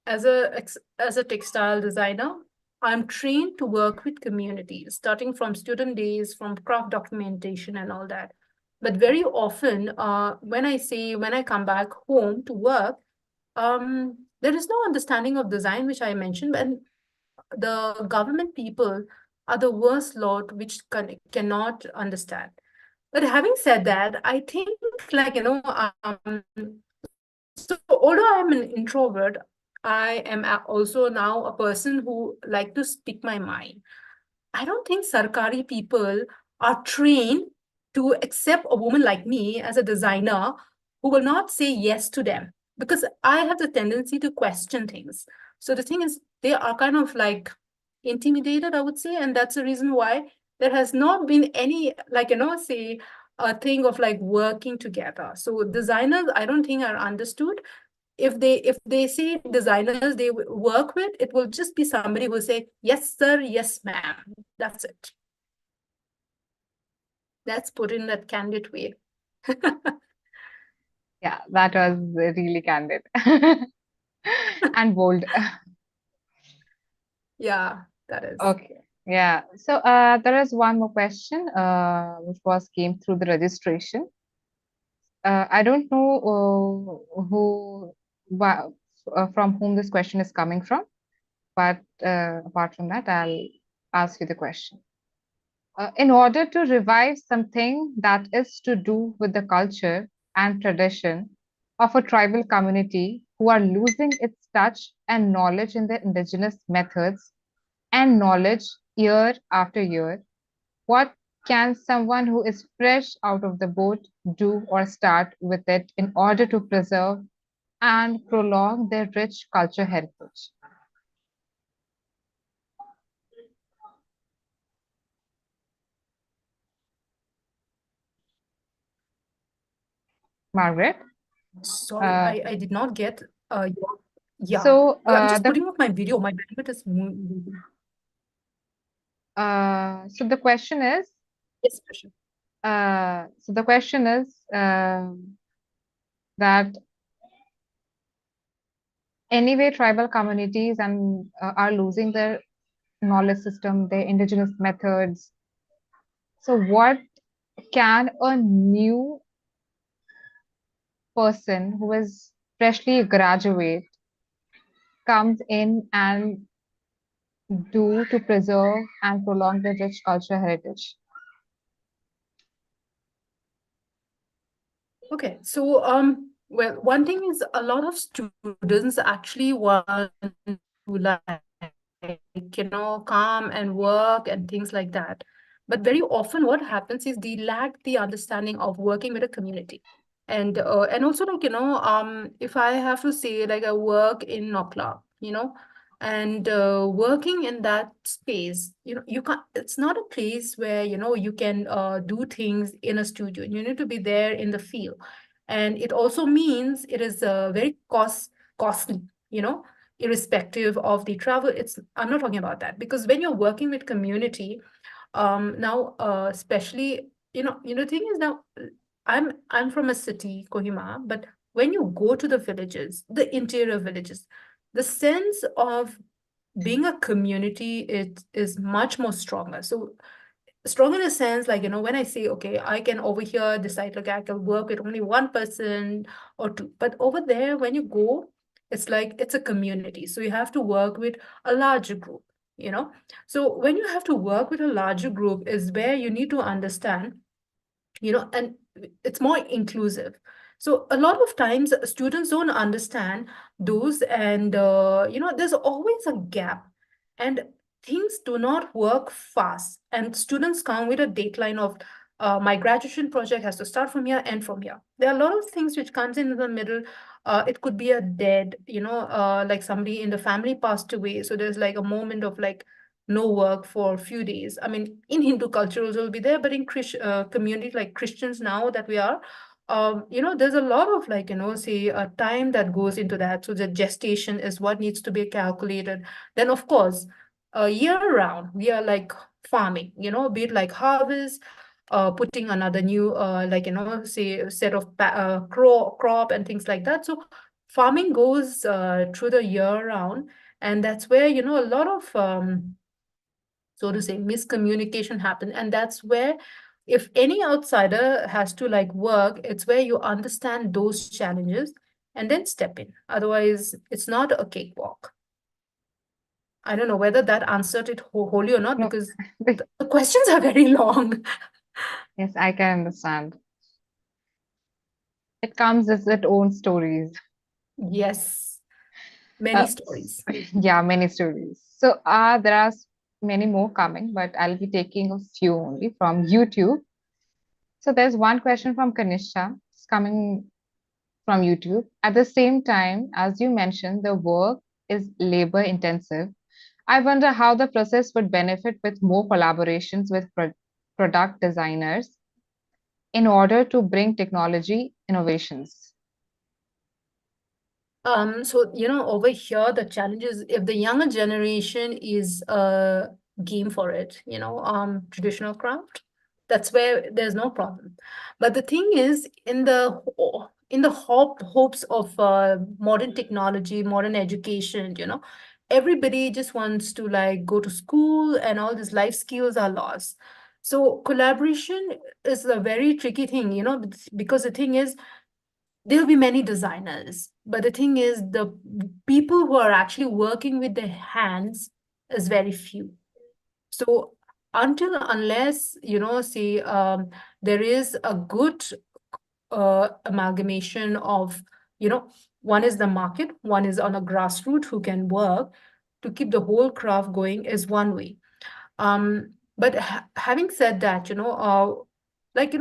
as a textile designer, I'm trained to work with communities, starting from student days, from craft documentation and all that. But very often, when I come back home to work, there is no understanding of design, which I mentioned, and the government people are the worst lot which cannot understand. But having said that, I think so although I'm an introvert, I am also now a person who like to speak my mind. I don't think Sarkari people are trained to accept a woman like me as a designer who will not say yes to them, because I have the tendency to question things. So the thing is, they are kind of like intimidated, I would say, and that's the reason why there has not been any, say, a thing of like working together. So designers, I don't think are understood. If they say designers they work with, it will just be somebody who will say yes sir, yes ma'am, that's it. That's put in that candid way. Yeah, that was really candid and bold. Yeah, that is. Okay. Yeah. So there is one more question which was came through the registration. I don't know wha- from whom this question is coming from, but apart from that, I'll ask you the question. In order to revive something that is to do with the culture and tradition of a tribal community who are losing its touch and knowledge in their indigenous methods and knowledge year after year, what can someone who is fresh out of the boat do or start with it in order to preserve and prolong their rich culture heritage? Margaret? Sorry, Uh, I did not get yeah. so I'm just the putting up my video. My bandwidth is moving. so the question is Yes, Prashant. so the question is that anyway tribal communities and are losing their knowledge system, their indigenous methods. So what can a new person who is freshly graduate comes in and do to preserve and prolong the rich cultural heritage? Okay, so well, one thing is a lot of students actually want to like come and work and things like that. But very often what happens is they lack the understanding of working with a community. And also like, if I have to say like I work in Nokla, and working in that space, you can't, it's not a place where, you can do things in a studio. You need to be there in the field. And it also means it is very costly, irrespective of the travel. I'm not talking about that, because when you're working with community, now especially, the thing is now, I'm from a city, Kohima, but when you go to the villages, the interior villages, the sense of being a community, it is much more stronger. So strong in a sense, like, when I say, okay, I can over here decide, like, I can work with only one person or two. But over there, when you go, it's like it's a community. So you have to work with a larger group, So when you have to work with a larger group is where you need to understand, and it's more inclusive. So a lot of times students don't understand those, and there's always a gap, and things do not work fast, and students come with a deadline of My graduation project has to start from here, end from here. There are a lot of things which comes in the middle. It could be a dead, like somebody in the family passed away. So there's like a moment of like no work for a few days. I mean, in Hindu culture also will be there, but in community like Christians now that we are, there's a lot of like, say time that goes into that. So the gestation is what needs to be calculated. Then of course, year round, we are like farming, be it like harvest, putting another new, like, say set of crop and things like that. So farming goes through the year round. And that's where, a lot of, so to say, miscommunication happen. And that's where, if any outsider has to like work, it's where you understand those challenges and then step in. Otherwise, it's not a cakewalk. I don't know whether that answered it wholly or not, No. because the questions are very long. Yes, I can understand. It comes with its own stories. Yes, many Uh, stories. Yeah, many stories. So there are many more coming, but I'll be taking a few only from YouTube. So there's one question from Kanisha. It's coming from YouTube. At the same time, as you mentioned, the work is labor intensive. I wonder how the process would benefit with more collaborations with product designers in order to bring technology innovations. So, over here, the challenge is if the younger generation is game for it, traditional craft, that's where there's no problem. But the thing is, in the hopes of modern technology, modern education, everybody just wants to like go to school and all these life skills are lost. So collaboration is a very tricky thing, because the thing is, there'll be many designers, but the thing is, the people who are actually working with their hands is very few. So until unless, say, there is a good amalgamation of, one is the market, one is on a grassroots who can work to keep the whole craft going is one way. But having said that, like,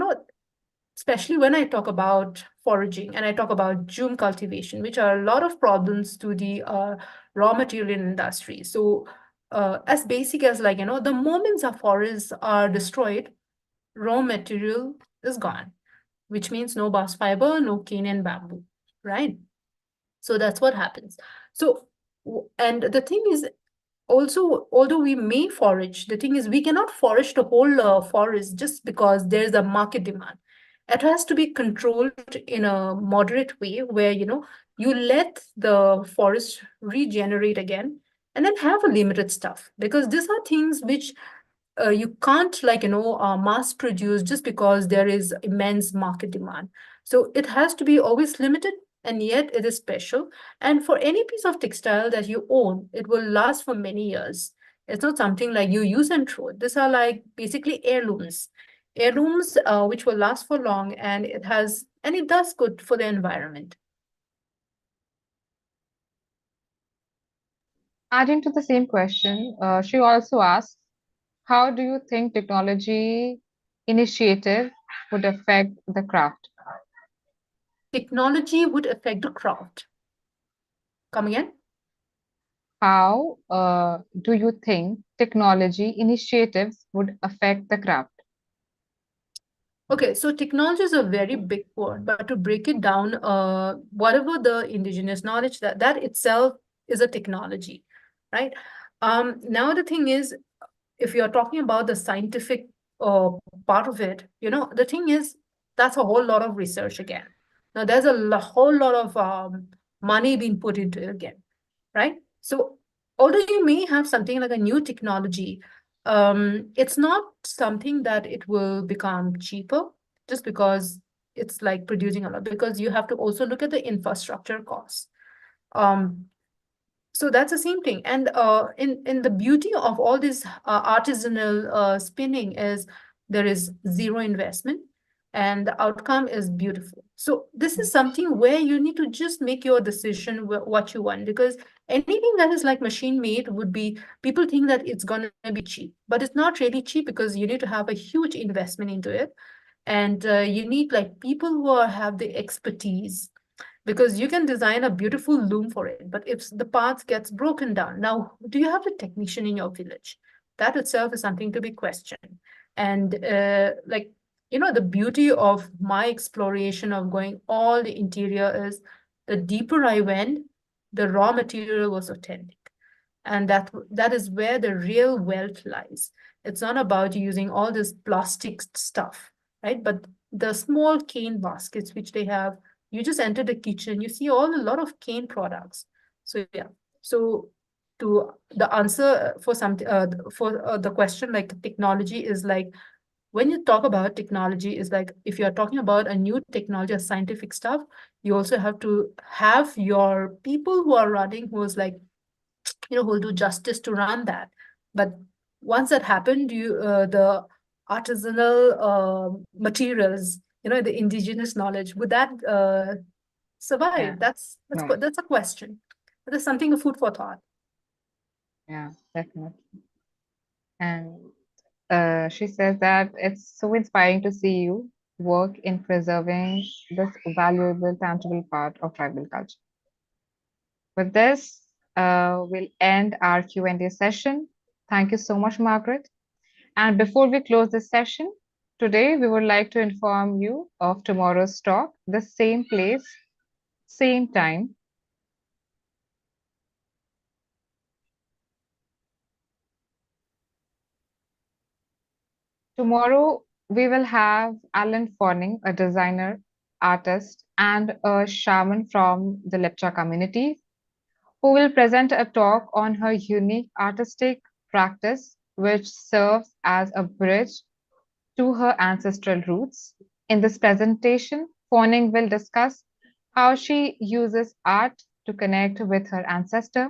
especially when I talk about foraging and I talk about Zoom cultivation, which are a lot of problems to the raw material industry. So as basic as like, the moments our forests are destroyed, raw material is gone, which means no bast fiber, no cane and bamboo, right? So that's what happens. So, and the thing is, also, although we may forage, the thing is we cannot forage the whole forest just because there is a market demand. It has to be controlled in a moderate way where, you let the forest regenerate again and then have a limited stuff, because these are things which you can't like, mass produce just because there is immense market demand. So it has to be always limited, and yet it is special. And for any piece of textile that you own, it will last for many years. It's not something like you use and throw. These are like basically heirlooms. Heirlooms which will last for long, and it does good for the environment. Adding to the same question, she also asks, how do you think technology initiative would affect the craft? Technology would affect the craft. Come again? How do you think technology initiatives would affect the craft? Okay, so technology is a very big word, but to break it down, whatever the indigenous knowledge, that itself is a technology, right? Now the thing is, if you're talking about the scientific part of it, the thing is, that's a whole lot of research again. Now there's a whole lot of money being put into it again, right? So although you may have something like a new technology, it's not something that it will become cheaper just because it's like producing a lot, because you have to also look at the infrastructure costs. So that's the same thing. And in the beauty of all this artisanal spinning is there is zero investment. and the outcome is beautiful. So this is something where you need to just make your decision what you want, because anything that is like machine made would be, people think that it's going to be cheap, but it's not really cheap, because you need to have a huge investment into it. And you need like people who have the expertise, because you can design a beautiful loom for it, but if the parts gets broken down, now do you have the technician in your village? That itself is something to be questioned. And like, you know, the beauty of my exploration of going all the interior is, the deeper I went, the raw material was authentic. And that is where the real wealth lies. It's not about using all this plastic stuff, right? But the small cane baskets which they have, you just enter the kitchen, you see a lot of cane products. So yeah. So to the answer for the question, like technology is like, when you talk about technology, is like, if you're talking about a new technology or scientific stuff, you also have to have your people who are running, who's like, you know, who'll do justice to run that. But once that happened, the artisanal materials, you know, the indigenous knowledge, would that survive? Yeah. That's that's a question. That's something, a food for thought. Yeah, definitely. And she says that it's so inspiring to see you work in preserving this valuable, tangible part of tribal culture. With this, we'll end our Q&A session. Thank you so much, Margaret. And before we close this session, today we would like to inform you of tomorrow's talk, the same place, same time. Tomorrow, we will have Alan Forning, a designer, artist, and a shaman from the Lepcha community, who will present a talk on her unique artistic practice, which serves as a bridge to her ancestral roots. In this presentation, Forning will discuss how she uses art to connect with her ancestor,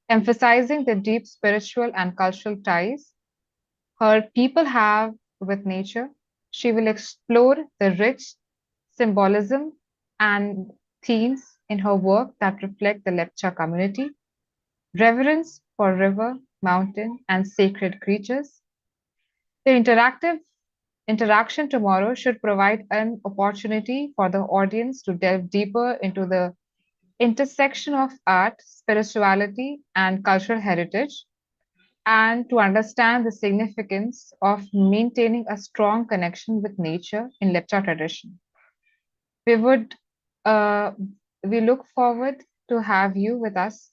emphasizing the deep spiritual and cultural ties her people have with nature. She will explore the rich symbolism and themes in her work that reflect the Lepcha community, reverence for river, mountain, and sacred creatures. The interactive interaction tomorrow should provide an opportunity for the audience to delve deeper into the intersection of art, spirituality, and cultural heritage, and to understand the significance of maintaining a strong connection with nature in Lepcha tradition. We would uh, we look forward to have you with us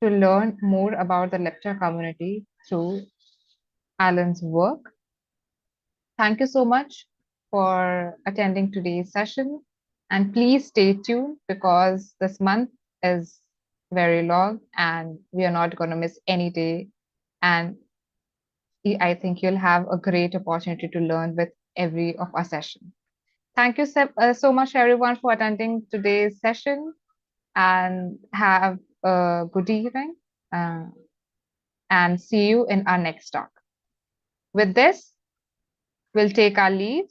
to learn more about the Lepcha community through Alan's work. Thank you so much for attending today's session, and please stay tuned because this month is very long and we are not going to miss any day, and I think you'll have a great opportunity to learn with every of our session. Thank you so much, everyone, for attending today's session, and have a good evening, uh, and see you in our next talk. With this, we'll take our leave,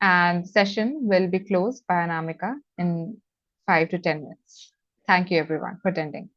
and session will be closed by Anamika in 5 to 10 minutes. Thank you, everyone, for attending.